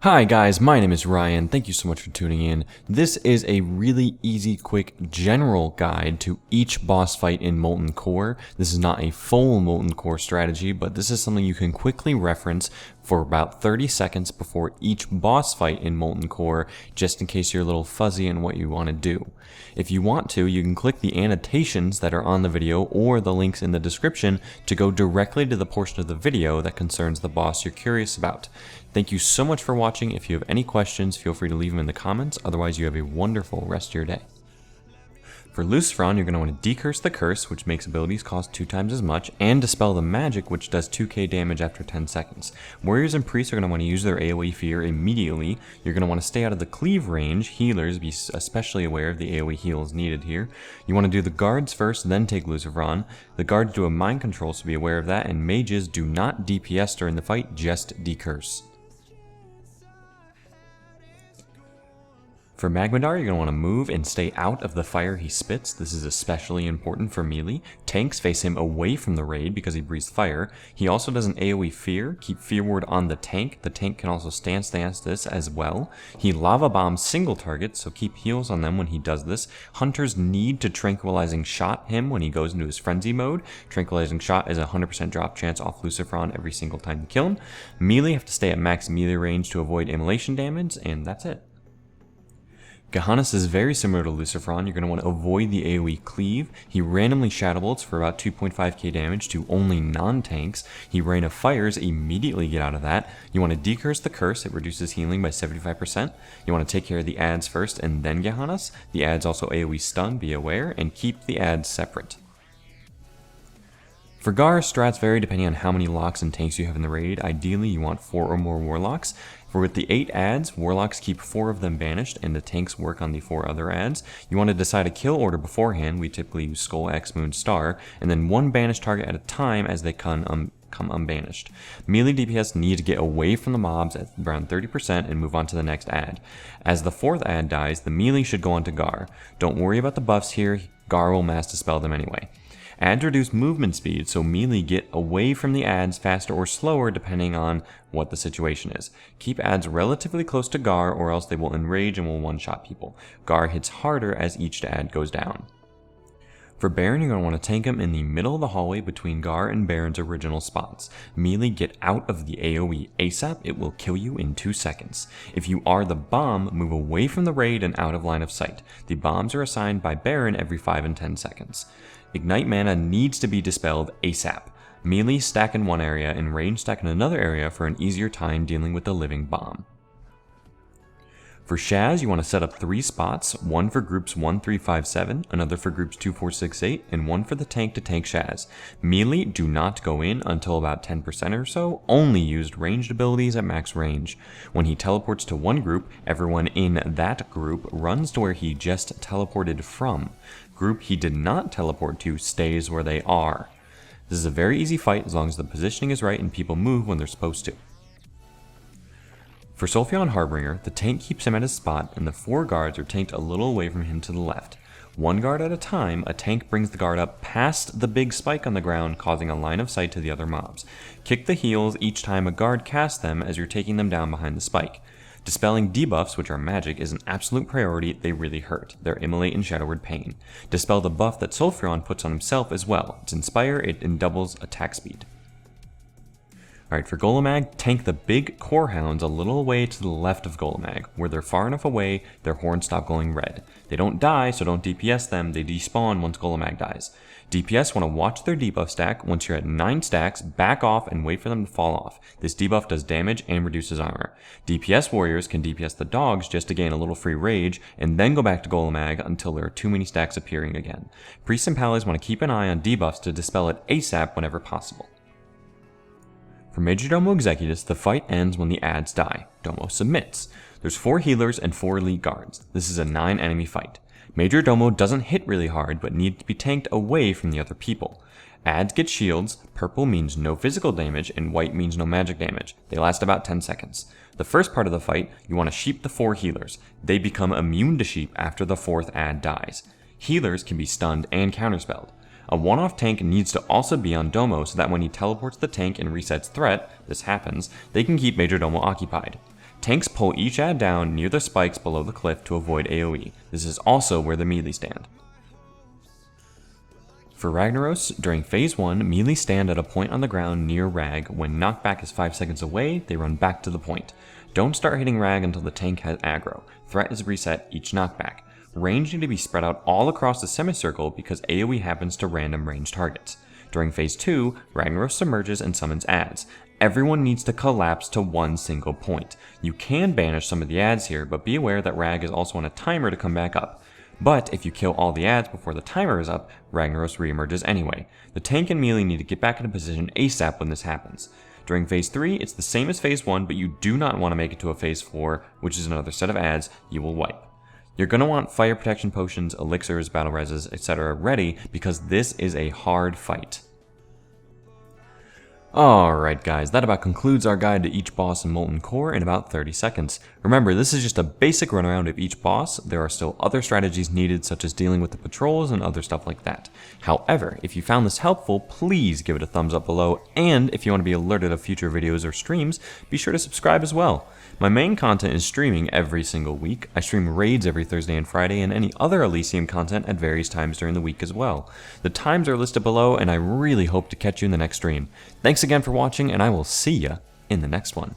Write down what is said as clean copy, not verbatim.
Hi guys, my name is Ryan. Thank you so much for tuning in. This is a really easy, quick, general guide to each boss fight in Molten Core. This is not a full Molten Core strategy, but this is something you can quickly reference for about 30 seconds before each boss fight in Molten Core, just in case you're a little fuzzy in what you want to do. If you want to, you can click the annotations that are on the video or the links in the description to go directly to the portion of the video that concerns the boss you're curious about. Thank you so much for watching. If you have any questions, feel free to leave them in the comments. Otherwise, you have a wonderful rest of your day. For Luciferon, you're going to want to decurse the curse, which makes abilities cost 2 times as much, and dispel the magic, which does 2k damage after 10 seconds. Warriors and priests are going to want to use their AoE fear immediately. You're going to want to stay out of the cleave range. Healers, be especially aware of the AoE heals needed here. You want to do the guards first, then take Luciferon. The guards do a mind control, so be aware of that, and mages do not DPS during the fight, just decurse. For Magma Dire, you're going to want to move and stay out of the fire he spits. This is especially important for melee. Tanks face him away from the raid because he breathes fire. He also does an AoE fear. Keep fear ward on the tank. The tank can also stance this as well. He lava bombs single targets, so keep heals on them when he does this. Hunters need to tranquilizing shot him when he goes into his frenzy mode. Tranquilizing shot is a 100% drop chance off Luciferon every single time you kill him. Melee have to stay at max melee range to avoid immolation damage, and that's it. Gehannes is very similar to Luciferon. You're going to want to avoid the AoE cleave. He randomly shadow bolts for about 2.5k damage to only non-tanks. He Rain of Fires, immediately get out of that. You want to decurse the curse, it reduces healing by 75%. You want to take care of the adds first and then Gehannes. The adds also AoE stun, be aware, and keep the adds separate. For Gar, strats vary depending on how many locks and tanks you have in the raid. Ideally, you want 4 or more warlocks. For with the 8 adds, warlocks keep 4 of them banished, and the tanks work on the 4 other adds. You want to decide a kill order beforehand. We typically use Skull, X, Moon, Star, and then 1 banished target at a time as they come unbanished. Melee DPS need to get away from the mobs at around 30% and move on to the next add. As the 4th add dies, the melee should go on to Gar. Don't worry about the buffs here. Gar will mass dispel them anyway. Adds reduce movement speed, so melee get away from the adds faster or slower depending on what the situation is. Keep adds relatively close to Gar or else they will enrage and will one-shot people. Gar hits harder as each add goes down. For Baron, you're going to want to tank him in the middle of the hallway between Gar and Baron's original spots. Melee get out of the AoE ASAP, it will kill you in 2 seconds. If you are the bomb, move away from the raid and out of line of sight. The bombs are assigned by Baron every 5 and 10 seconds. Ignite mana needs to be dispelled ASAP. Melee stack in one area and range stack in another area for an easier time dealing with the living bomb. For Shaz, you want to set up 3 spots, one for groups 1, 3, 5, 7, another for groups 2, 4, 6, 8, and one for the tank to tank Shaz. Melee do not go in until about 10% or so, only used ranged abilities at max range. When he teleports to one group, everyone in that group runs to where he just teleported from. Group he did not teleport to stays where they are. This is a very easy fight as long as the positioning is right and people move when they're supposed to. For Sulfion Harbringer, the tank keeps him at his spot and the 4 guards are tanked a little away from him to the left. 1 guard at a time, a tank brings the guard up past the big spike on the ground, causing a line of sight to the other mobs. Kick the heals each time a guard casts them as you're taking them down behind the spike. Dispelling debuffs, which are magic, is an absolute priority. They really hurt. They're Immolate and Shadow Word Pain. Dispel the buff that Sulfion puts on himself as well. It's Inspire, it doubles attack speed. Alright, for Gollum AG, tank the big core hounds a little away to the left of Gollum AG. Where they're far enough away, their horns stop glowing red. They don't die, so don't DPS them. They despawn once Gollum AG dies. DPS want to watch their debuff stack. Once you're at 9 stacks, back off and wait for them to fall off. This debuff does damage and reduces armor. DPS warriors can DPS the dogs just to gain a little free rage, and then go back to Gollum AG until there are too many stacks appearing again. Priests and Pallies want to keep an eye on debuffs to dispel it ASAP whenever possible. For Majordomo Executus, the fight ends when the adds die. Domo submits. There's 4 healers and 4 elite guards. This is a 9 enemy fight. Majordomo doesn't hit really hard, but needs to be tanked away from the other people. Adds get shields, purple means no physical damage, and white means no magic damage. They last about 10 seconds. The first part of the fight, you want to sheep the 4 healers. They become immune to sheep after the 4th add dies. Healers can be stunned and counterspelled. A one-off tank needs to also be on Domo so that when he teleports the tank and resets threat, this happens, they can keep Majordomo occupied. Tanks pull each ad down near the spikes below the cliff to avoid AoE. This is also where the melee stand. For Ragnaros, during phase 1, melee stand at a point on the ground near Rag. When knockback is 5 seconds away, they run back to the point. Don't start hitting Rag until the tank has aggro. Threat is reset each knockback. Range need to be spread out all across the semicircle because AoE happens to random range targets. During phase 2, Ragnaros submerges and summons ads. Everyone needs to collapse to one single point. You can banish some of the ads here, but be aware that Rag is also on a timer to come back up. But if you kill all the ads before the timer is up, Ragnaros reemerges anyway. The tank and melee need to get back into position ASAP when this happens. During phase 3, it's the same as phase 1, but you do not want to make it to a phase 4, which is another set of ads you will wipe. You're going to want fire protection potions, elixirs, battle reses, etc. ready because this is a hard fight. Alright guys, that about concludes our guide to each boss in Molten Core in about 30 seconds. Remember, this is just a basic runaround of each boss. There are still other strategies needed, such as dealing with the patrols and other stuff like that. However, if you found this helpful, please give it a thumbs up below, and if you want to be alerted of future videos or streams, be sure to subscribe as well. My main content is streaming every single week. I stream raids every Thursday and Friday, and any other Elysium content at various times during the week as well. The times are listed below, and I really hope to catch you in the next stream. Thanks again for watching, and I will see ya in the next one.